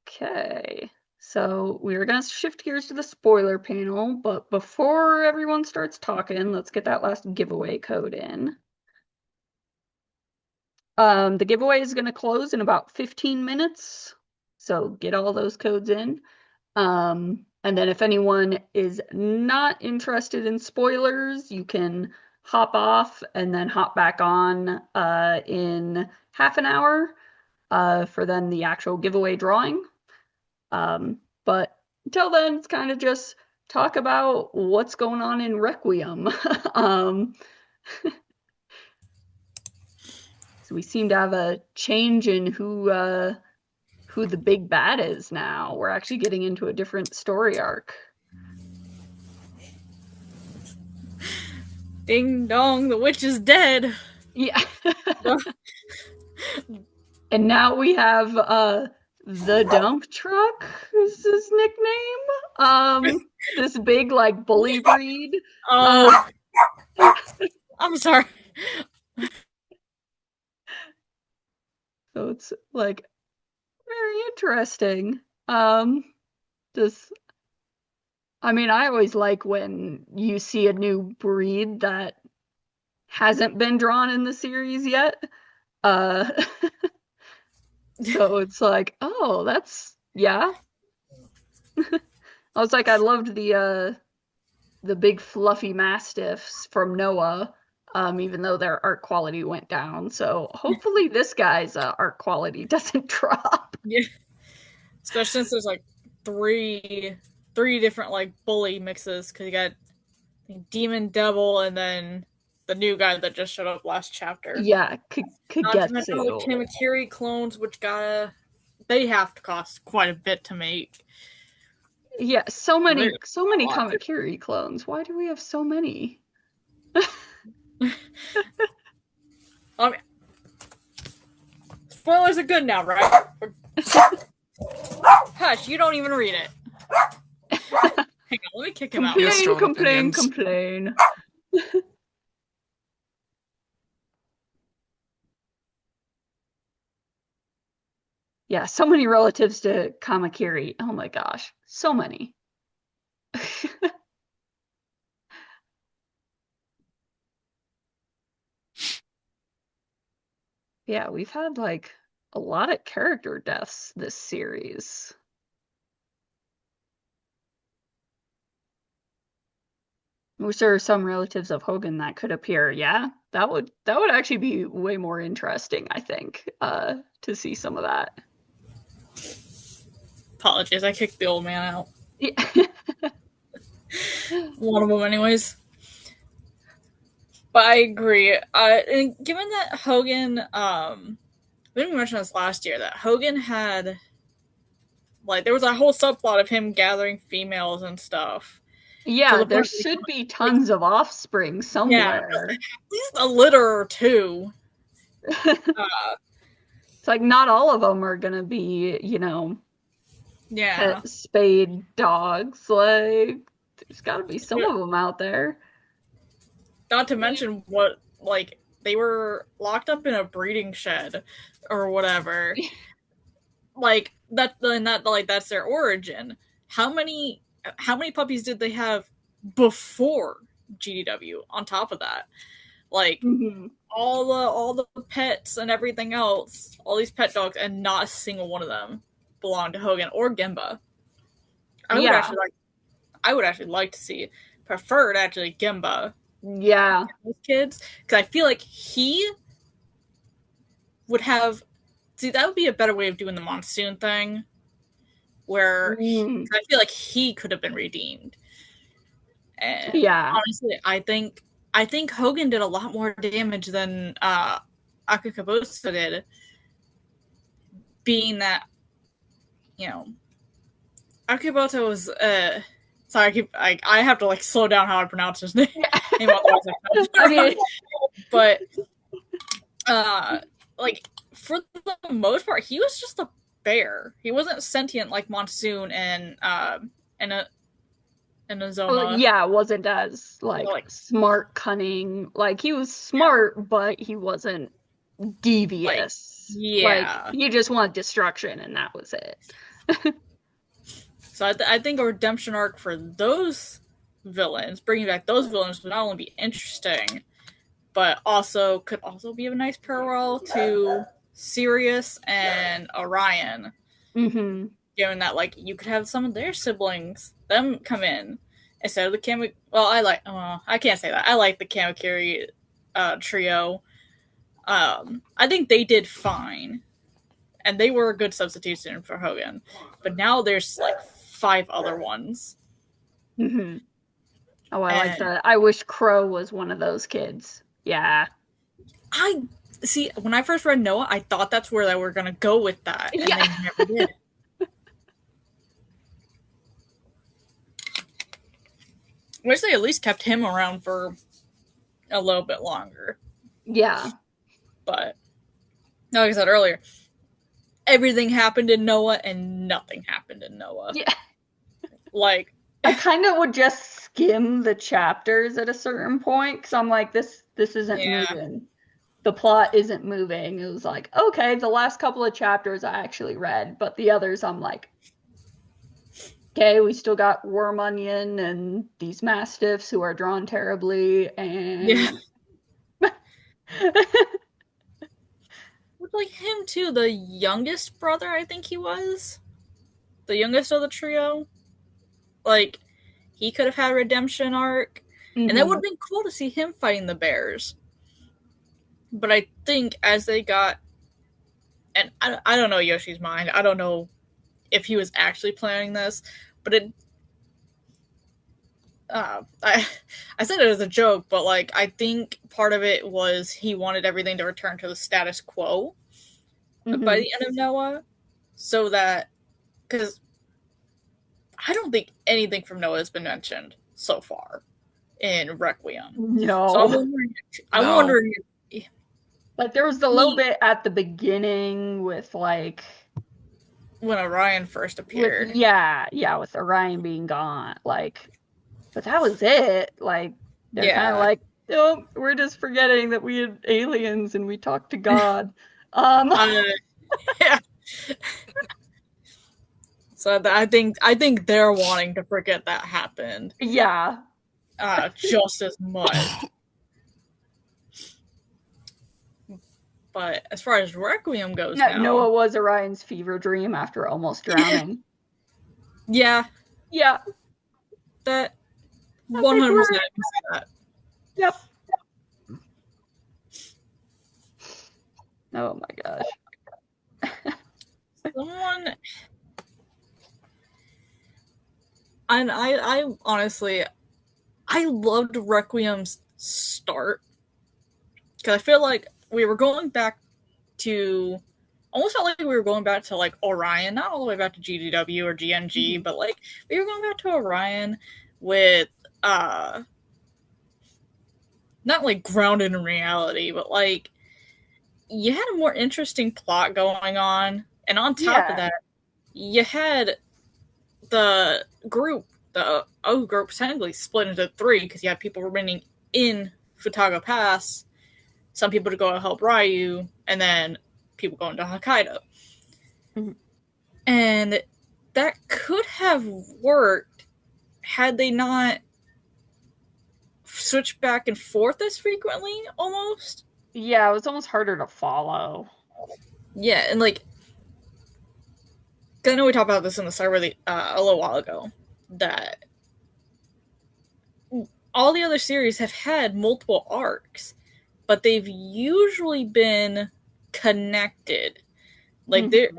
Okay, so we're gonna shift gears to the spoiler panel, but before everyone starts talking, let's get that last giveaway code in. The giveaway is gonna close in about 15 minutes, so get all those codes in. And then if anyone is not interested in spoilers, you can hop off and then hop back on in half an hour for then the actual giveaway drawing. But until then, it's kind of just talk about what's going on in Requiem. So we seem to have a change in who the big bad is now. We're actually getting into a different story arc. Ding dong, the witch is dead. Yeah. And now we have the dump truck is his nickname. This big like bully breed. Oh, I'm sorry. So it's like very interesting. Just I mean, I always like when you see a new breed that hasn't been drawn in the series yet. Uh so it's like, oh, that's yeah. I was like, I loved the big fluffy mastiffs from Noah, even though their art quality went down. So hopefully this guy's art quality doesn't drop. Yeah. Especially since there's like three different like bully mixes, because you got Demon Devil and then the new guy that just showed up last chapter. Yeah, Not to mention all the Kagetsu. Kamakiri clones, which they have to cost quite a bit to make. Yeah, so many Kamakiri clones. Why do we have so many? I mean, spoilers are good now, right? Hush, you don't even read it. Hang on, let me kick him out. Complain. Yeah, so many relatives to Kamakiri. Oh my gosh, so many. Yeah, we've had like a lot of character deaths this series. Which there are some relatives of Hogan that could appear. Yeah, that would actually be way more interesting, I think, to see some of that. Apologies, I kicked the old man out. Yeah. One of them, anyways. But I agree. And given that Hogan, we didn't mention this last year, that Hogan had, like, there was a whole subplot of him gathering females and stuff. Yeah, there should be tons of offspring somewhere. Yeah, at least a litter or two. It's like not all of them are gonna be, pet spayed dogs. Like, there's got to be some of them out there. Not to mention what, like, they were locked up in a breeding shed or whatever. Like that's their origin. How many puppies did they have before GDW? On top of that, like all the pets and everything else, all these pet dogs, and not a single one of them belonged to Hogan or Gemba. I would actually like to see preferred actually Gemba. Yeah, with kids, because I feel like he would have. See, that would be a better way of doing the monsoon thing, where I feel like he could have been redeemed. And yeah, honestly, I think Hogan did a lot more damage than Akakabusa did, being that, Akikabusa was sorry, I have to like slow down how I pronounce his name. I mean, but like for the most part, he was just a bear. He wasn't sentient like Monsoon and Azoma. Well, yeah, wasn't as like smart, cunning. Like he was smart, but he wasn't devious. Like, yeah, like he just wanted destruction, and that was it. So I think a redemption arc for those villains, bringing back those villains, would not only be interesting, but also could also be a nice parallel to Sirius and Orion. Mm-hmm. Given that, like, you could have some of their siblings, them come in instead of the Kami. Well, I can't say that. I like the Kamakiri trio. I think they did fine, and they were a good substitution for Hogan. But now there's like 5 other ones, Mm-hmm. Oh, I like and that. I wish Crow was one of those kids. Yeah. I see. When I first read Noah, I thought that's where they were gonna go with that, and Yeah. they never did. Wish they at least kept him around for a little bit longer. Yeah. But like I said earlier, everything happened in Noah and nothing happened in Noah. Yeah. Like, I kind of would just skim the chapters at a certain point because I'm like, this isn't yeah. moving. The plot isn't moving. It was like, okay, the last couple of chapters I actually read, but the others I'm like, okay, we still got Worm Onion and these mastiffs who are drawn terribly, Yeah. and Like him too, the youngest brother, I think he was. The youngest of the trio. Like, he could have had a redemption arc. And that would Mhm. have been cool to see him fighting the bears. But I think as they got, and I don't know Yoshi's mind. I don't know if he was actually planning this, but I said it as a joke, but like I think part of it was he wanted everything to return to the status quo by Mhm. the end of Noah, so that because I don't think anything from Noah has been mentioned so far in Requiem. So No. I'm No. wondering if Like there was a little he, bit at the beginning with like when Orion first with appeared. yeah, with Orion being gone, like, but that was it. Like they're kind of Yeah. like, oh, we're just forgetting that we had aliens and we talked to God. Um, Uh, yeah. So I think they're wanting to forget that happened yeah. just as much. But as far as Requiem goes No, now, Noah was Orion's fever dream after almost drowning. yeah, Yeah, that I think 100% we're, I can see that. yep. Oh my gosh. Someone, and I honestly, I loved Requiem's start because I feel like we were going back to almost felt like we were going back to like Orion, not all the way back to GDW or GNG, Mhm. but like we were going back to Orion with not like grounded in reality, but like you had a more interesting plot going on, and on top of Yeah. that, you had the group, the O group, technically split into 3 because you had people remaining in Futaga Pass, some people to go help Ryu, and then people going to Hokkaido. Mhm. And that could have worked had they not switched back and forth as frequently, almost. Yeah, it was almost harder to follow. Yeah, and like, I know we talked about this in the server a little while ago, that all the other series have had multiple arcs, but they've usually been connected. Like, Mhm.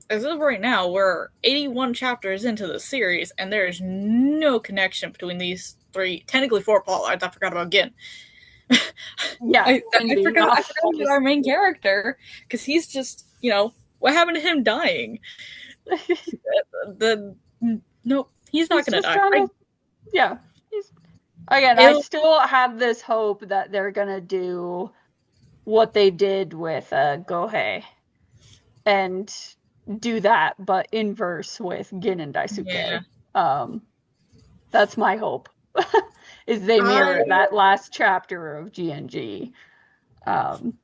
as of right now, we're 81 chapters into the series, and there is no connection between these 3, technically 4 plot lines. I forgot about Gin. Yeah, I being forgot. I off. forgot about our main character because he's just, what happened to him dying? The Nope, he's not He's gonna just die. trying to, yeah. He's again, I It'll, still have this hope that they're gonna do what they did with Gohei and do that, but inverse with Gin and yeah. Daisuke. Um, that's my hope. Is they I mirror that last chapter of GNG. Um,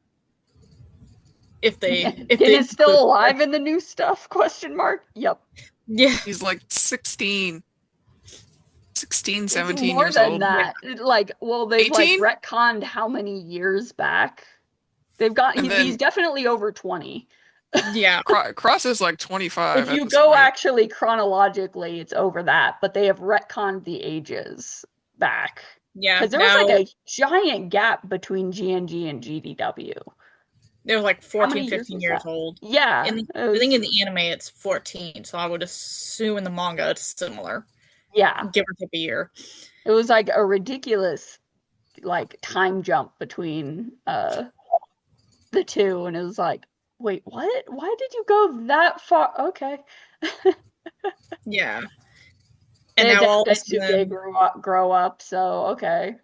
if they is still include alive in the new stuff? Question mark. Yep. Yeah. He's like 16, It's 17 more years than old. that. Like, well, they've like 18? retconned how many years back? They've got And he's then definitely over 20. Yeah. Cross is like 25 If at you this go point. actually chronologically, it's over that, but they have retconned the ages back. Yeah. Because there was like Now a giant gap between GNG and GDW. it was like How 14, many years 15 was years that? old. Yeah, I think in the anime it's 14, so I would assume in the manga it's similar. yeah. Give or take a year. It was like a ridiculous like time jump between the two, and it was like, wait, what? Why did you go that far? Okay. Yeah. And now all of a Daisuke sudden, grow up, so okay.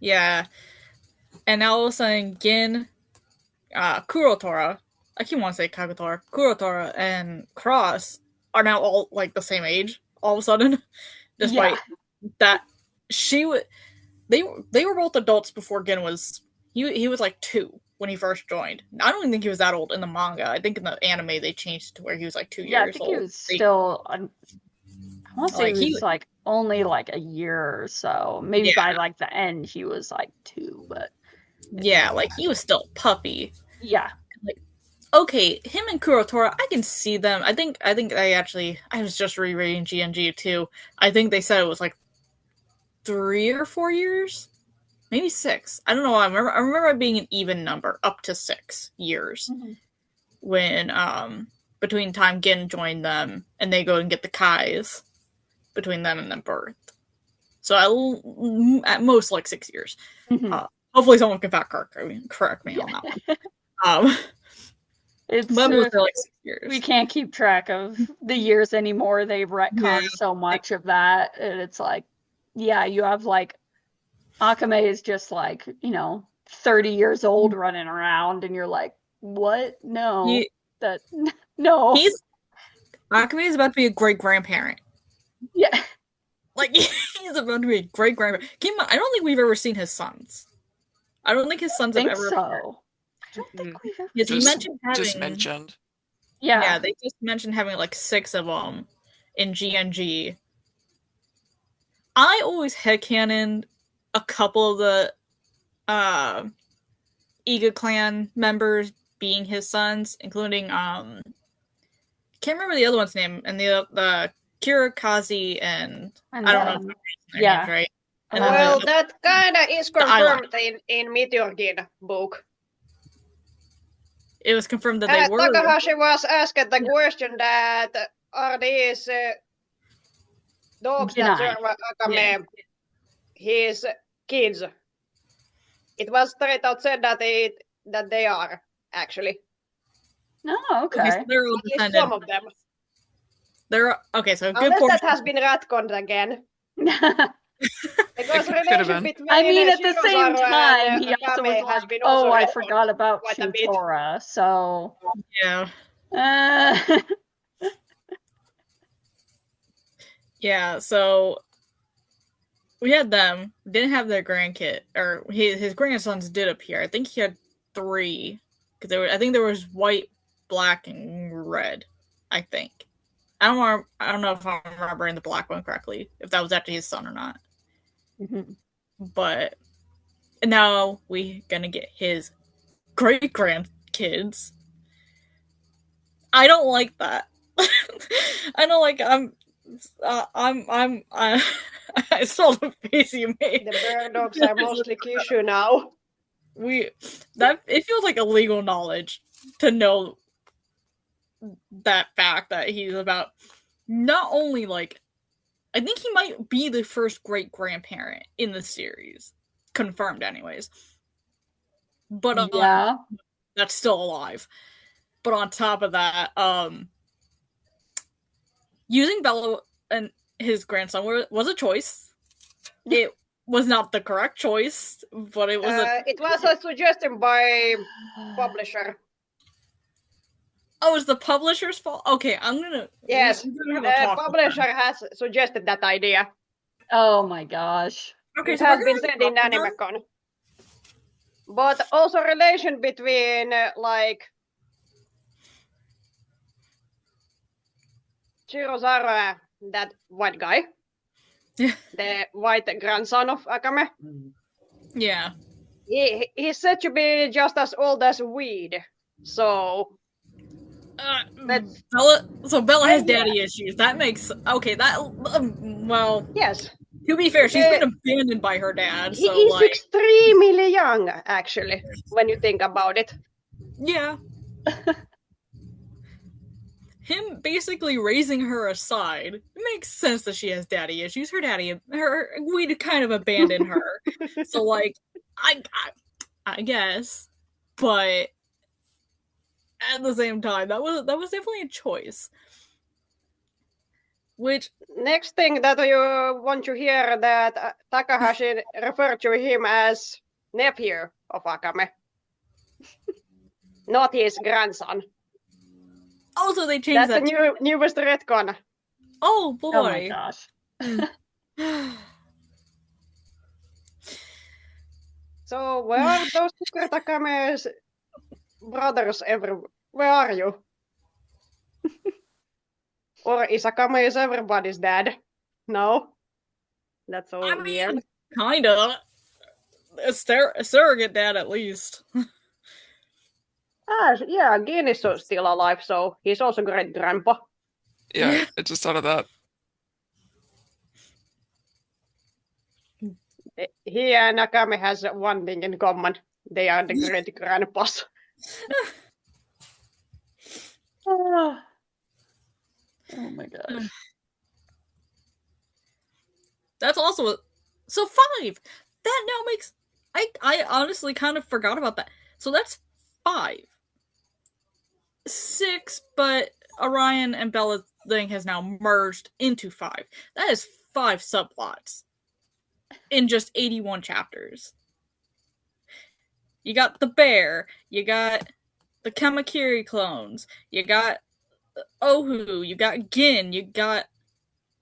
yeah. And now all of a sudden Gin, Kurotora, I keep wanting to say Kagetora, Kurotora and Cross are now all like the same age all of a sudden. Yeah. Despite that she would they were both adults before Gin was he was like 2 when he first joined. I don't even think he was that old in the manga. I think in the anime they changed it to where he was like 2 Yeah, I years think he old. was still, I want to say he Like he was like only like a year or so. Maybe yeah, by like the end he was like 2, but yeah, like he was still a puppy. yeah. Like okay, him and Kurotora, I can see them. I think I was just rereading GNG too. I think they said it was like 3 or 4 years, maybe 6. I don't know. I remember it being an even number, up to 6 years Mhm. when between time Gin joined them and they go and get the Kais between them and then birth. So at most like 6 years. Mhm. Hopefully someone can correct me on that one. It's But mostly like 6 years. we can't keep track of the years anymore. They've retconned Yeah. so much of that, and it's like, yeah, you have like Akame is just like, 30 years old running around, and you're like, what? No, He, that no, Akame is about to be a great grandparent. yeah. Like he's about to be a great grandparent. I don't think we've ever seen his sons. I don't think his sons have think ever. so. I don't think we've ever. Because he Just, mentioned just having. mentioned. Yeah, they just mentioned having like 6 of them in GNG. I always headcanoned a couple of the Iga clan members being his sons, including can't remember the other one's name, and the Kirikazi and And I don't know if I'm their yeah. names right. And Well, then that kind of is confirmed in Meteor Kid book. it was confirmed that they were. Takahashi was asked the question that are these dogs that serve Akame his kids? It was straight out said that they are actually. Oh, okay. Okay, so they're all At least descended. some of them. They're okay, so a good Unless portion. that has been retconned again. Because It could have been. relation between I mean, at the Shirozuru same time, and he also Akame was has like, been "Oh, also I retconned forgot about quite a bit. Chutora." So, Yeah. Yeah, so we had them. Didn't have their grandkid, or his grandsons did appear. I think he had 3 because I think there was white, black, and red. I think. I don't know if I'm remembering the black one correctly. If that was actually his son or not. Mhm. But now we gonna get his great grandkids. I don't like that. I don't like. I saw the face you made. The bird dogs are mostly Kyushu now. It feels like illegal knowledge to know that fact that he's about not only like I think he might be the first great grandparent in the series, confirmed anyways. But Yeah. that's still alive. But on top of that, using Bello and his grandson was a choice. It was not the correct choice, but it was it was a suggestion by publisher. Oh, it's the publisher's fault? Okay, I'm gonna. Yes, the publisher has suggested that idea. Oh my gosh. Okay, it has been said in AnimeCon. But also relation between like Shirozara, that white guy, the white grandson of Akame. Yeah. He's said to be just as old as weed. So Bella has daddy issues. That makes okay. That well, yes. to be fair, she's been abandoned by her dad. So He's like, extremely young, actually, when you think about it. yeah. Him basically raising her aside, it makes sense that she has daddy issues. We kind of abandoned her. So like, I guess, but at the same time, that was definitely a choice. Which next thing that you want to hear that Takahashi referred to him as nephew of Akame, not his grandson. Also, they changed That's the newest retcon. Oh boy! Oh my gosh! So where are those Takame's brothers ever? Where are you? Or is Akame is everybody's dad? No, that's so weird. Kinda. A surrogate dad, at least. Yeah, Gin is still alive, so he's also great grandpa. Yeah, I just thought of that. He and Akame has one thing in common. They are the great grandpas. Oh my gosh. That's also so 5. That now makes I honestly kind of forgot about that. So that's 5. 6, but Orion and Bella thing has now merged into 5. That is 5 subplots in just 81 chapters. You got the bear, you got the Kamakiri clones, you got Ohu, you got Gin, you got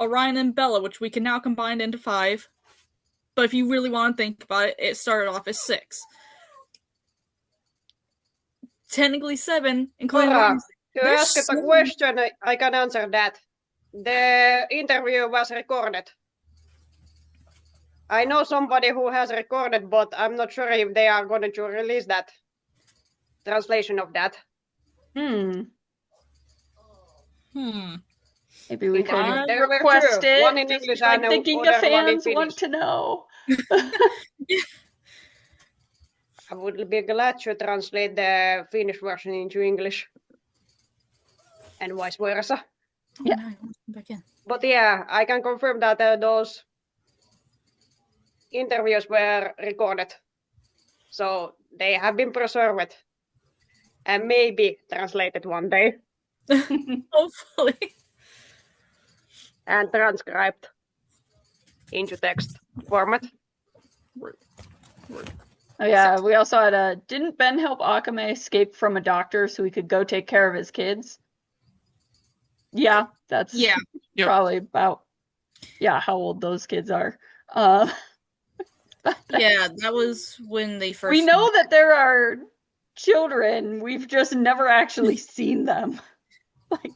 Orion and Bella, which we can now combine into 5. But if you really want to think about it, it started off as 6. Technically 7, including to ask the question, I can answer that. The interview was recorded. I know somebody who has recorded, but I'm not sure if they are going to release that translation of that. Maybe we could request it. One in English like and the Ginga fans want to know. I would be glad to translate the Finnish version into English. And vice versa. Yeah. But yeah, I can confirm that those interviews were recorded. So they have been preserved. And maybe translated one day. Hopefully. And transcribed into text format. Oh yeah, we also had didn't Ben help Akame escape from a doctor so he could go take care of his kids? Yeah, that's probably about how old those kids are. Yeah, that was when they first. We know that there are children. We've just never actually seen them. Like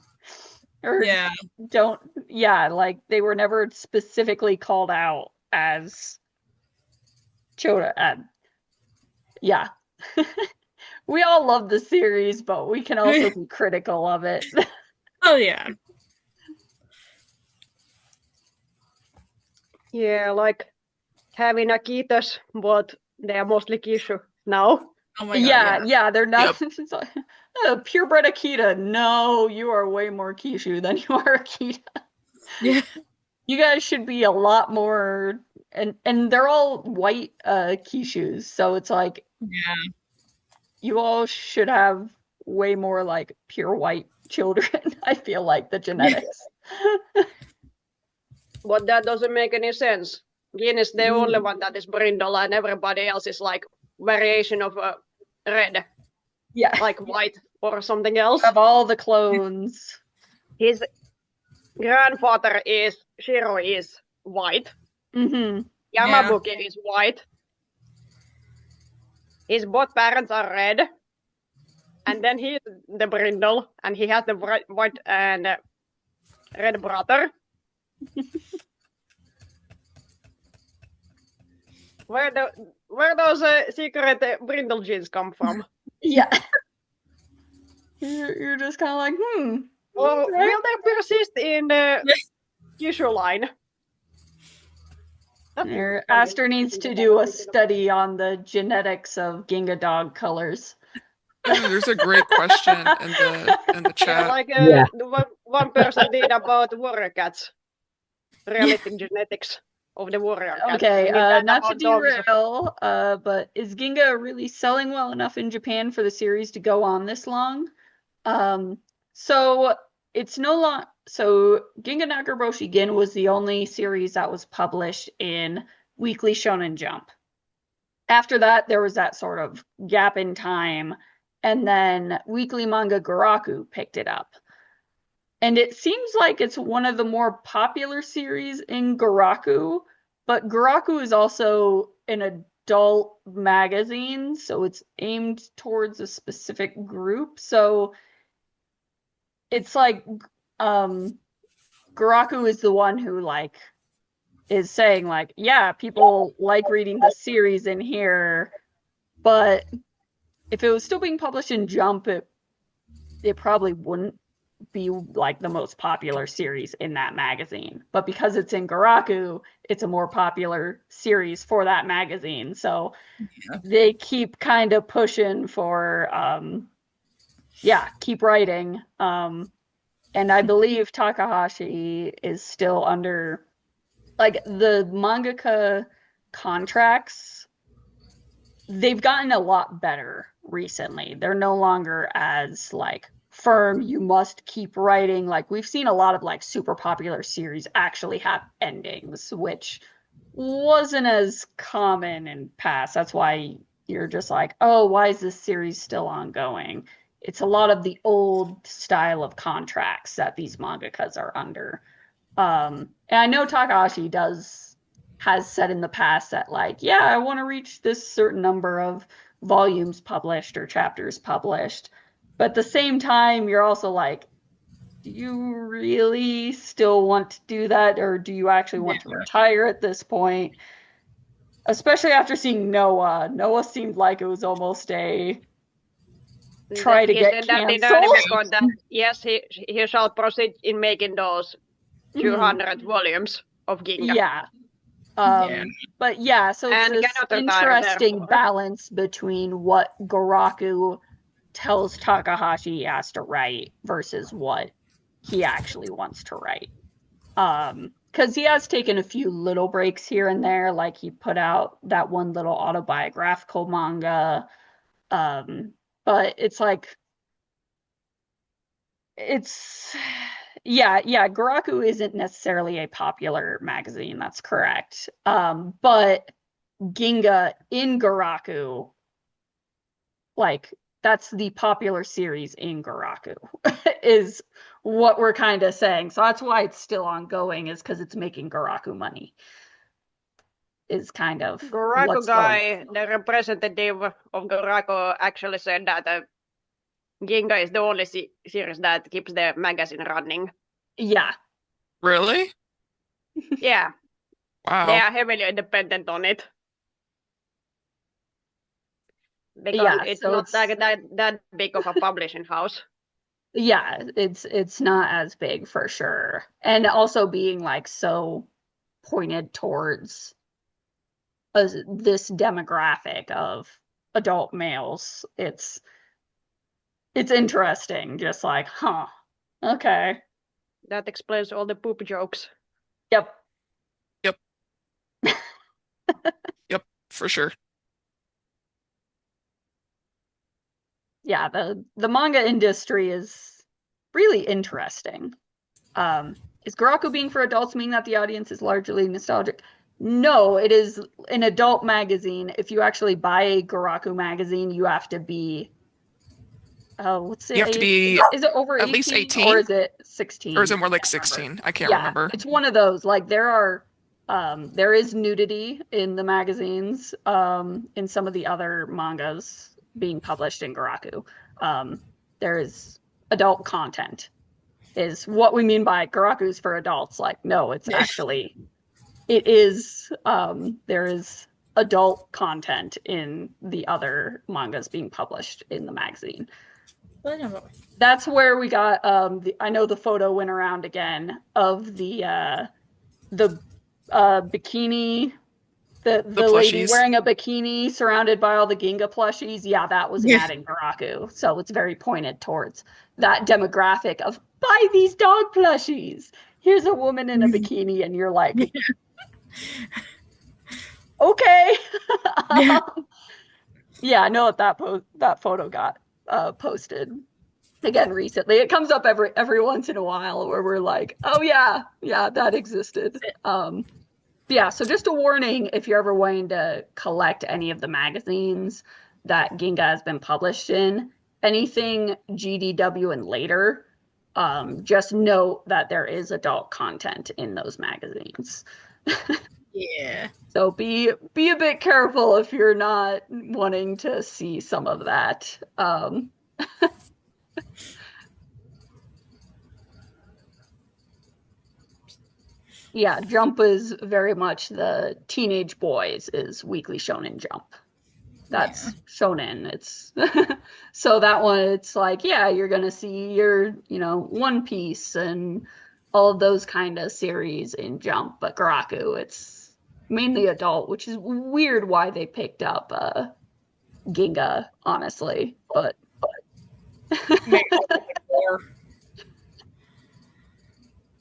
they were never specifically called out as children. We all love the series, but we can also be critical of it. Oh yeah. Yeah, like having Akitas, but they are mostly Kishu now. Oh my god. Yeah, they're not purebred Akita. No, you are way more Kishu than you are Akita. Yeah. You guys should be a lot more, and they're all white Kishus, so it's like you all should have way more like pure white children. I feel like the genetics. But that doesn't make any sense. Gin is the only one that is brindle, and everybody else is like variation of red. Yeah. Like white or something else. Of all the clones. His grandfather Shiro is white. Mm-hmm. Yamabuki is white. His both parents are red, and then he's the brindle, and he has the white and red brother. Where those secret brindle genes come from? Yeah. You're just kind of like, Or okay. will they persist in the usual line? Aster needs to do a study on the genetics of Ginga dog colors. Ooh, there's a great question in the chat. Yeah, like one person did about warrior cats. Realistic genetics of the warrior cat. Okay, not to derail, but is Ginga really selling well enough in Japan for the series to go on this long? So it's no long. So Ginga Nagaraboshi Gin was the only series that was published in Weekly Shonen Jump. After that, there was that sort of gap in time, and then Weekly Manga Garaku picked it up. And it seems like it's one of the more popular series in Garaku, but Garaku is also an adult magazine, so it's aimed towards a specific group. So it's like Garaku is the one who like is saying like, yeah, people like reading the series in here, but if it was still being published in Jump, it probably wouldn't be like the most popular series in that magazine. But because it's in Garaku, it's a more popular series for that magazine. So they keep kind of pushing for keep writing. And I believe Takahashi is still under like the mangaka contracts. They've gotten a lot better recently. They're no longer as like firm, you must keep writing. Like we've seen a lot of like super popular series actually have endings, which wasn't as common in past. That's why you're just like, oh, why is this series still ongoing? It's a lot of the old style of contracts that these mangakas are under. And I know Takahashi has said in the past that like, yeah, I want to reach this certain number of volumes published or chapters published. But at the same time, you're also like, do you really still want to do that? Or do you actually want to retire at this point? Especially after seeing Noah. Noah seemed like it was almost a try to get canceled. That, yes, he shall proceed in making those 200 volumes of Ginga. Yeah. But yeah, so it's this interesting balance between what Garaku tells Takahashi he has to write versus what he actually wants to write. Because he has taken a few little breaks here and there, like he put out that one little autobiographical manga. But it's like, Garaku isn't necessarily a popular magazine, that's correct. But Ginga in Garaku, like, that's the popular series in Garaku, is what we're kind of saying. So that's why it's still ongoing, is because it's making Garaku money. Is kind of Garaku guy, the representative of Garaku, actually said that Ginga is the only series that keeps the magazine running. Yeah. Really? Yeah. Wow. They are heavily independent on it. Because it's not like that big of a publishing house. Yeah, it's not as big for sure. And also being like so pointed towards this demographic of adult males. It's interesting, just like, huh, okay. That explains all the poop jokes. Yep. Yep, for sure. Yeah, the manga industry is really interesting. Is Garaku being for adults mean that the audience is largely nostalgic? No, it is an adult magazine. If you actually buy a Garaku magazine, you have to be what's the age? You have to be is it over 18, at least 18? Or is it 16? Or is it more like 16? I can't remember. It's one of those. Like there are There is nudity in the magazines, in some of the other mangas being published in Garaku. There is adult content, is what we mean by Garaku's for adults. Like, no, it's actually, it is, there is adult content in the other mangas being published in the magazine. That's where we got, I know the photo went around again of the bikini, the lady wearing a bikini surrounded by all the Ginga plushies. Yeah, that was an ad in Garaku. So it's very pointed towards that demographic of buy these dog plushies. Here's a woman in a bikini, and you're like, okay. Yeah, I know that photo got posted again recently. It comes up every once in a while where we're like, oh yeah, that existed. Yeah, so just a warning if you're ever wanting to collect any of the magazines that Ginga has been published in, anything GDW and later, just note that there is adult content in those magazines. Yeah. So be a bit careful if you're not wanting to see some of that. Yeah, Jump is very much the teenage boys is Weekly Shonen Jump. That's shonen. It's so that one, it's like, yeah, you're gonna see your, One Piece and all of those kind of series in Jump, but Garaku, it's mainly adult, which is weird why they picked up Ginga, honestly, but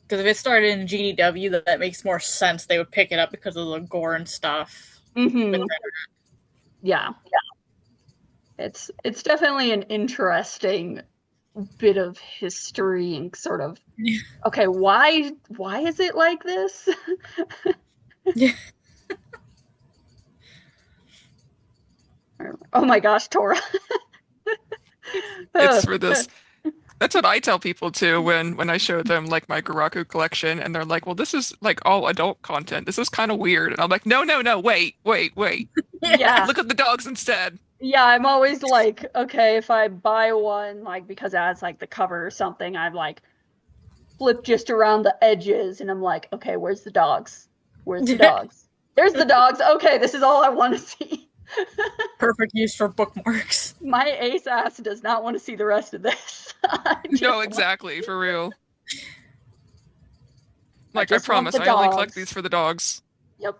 because if it started in GDW, that makes more sense. They would pick it up because of the gore and stuff. Mm-hmm. Yeah. It's definitely an interesting bit of history and sort of, okay, why is it like this? Yeah. Oh my gosh, Tora. It's for this. That's what I tell people too when I show them like my Garaku collection, and they're like, "Well, this is like all adult content. This is kind of weird." And I'm like, "No, wait. Yeah. Look at the dogs instead." Yeah, I'm always like, okay, if I buy one, like, because it has like the cover or something, I'm like, flip just around the edges, and I'm like, okay, where's the dogs? Where's the dogs? There's the dogs. Okay, this is all I want to see. Perfect use for bookmarks. My ace ass does not want to see the rest of this. No, exactly, for real. Like, I promise, I dogs. only collect these for the dogs. Yep.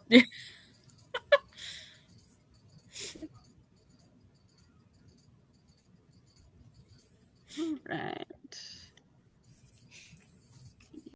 Right.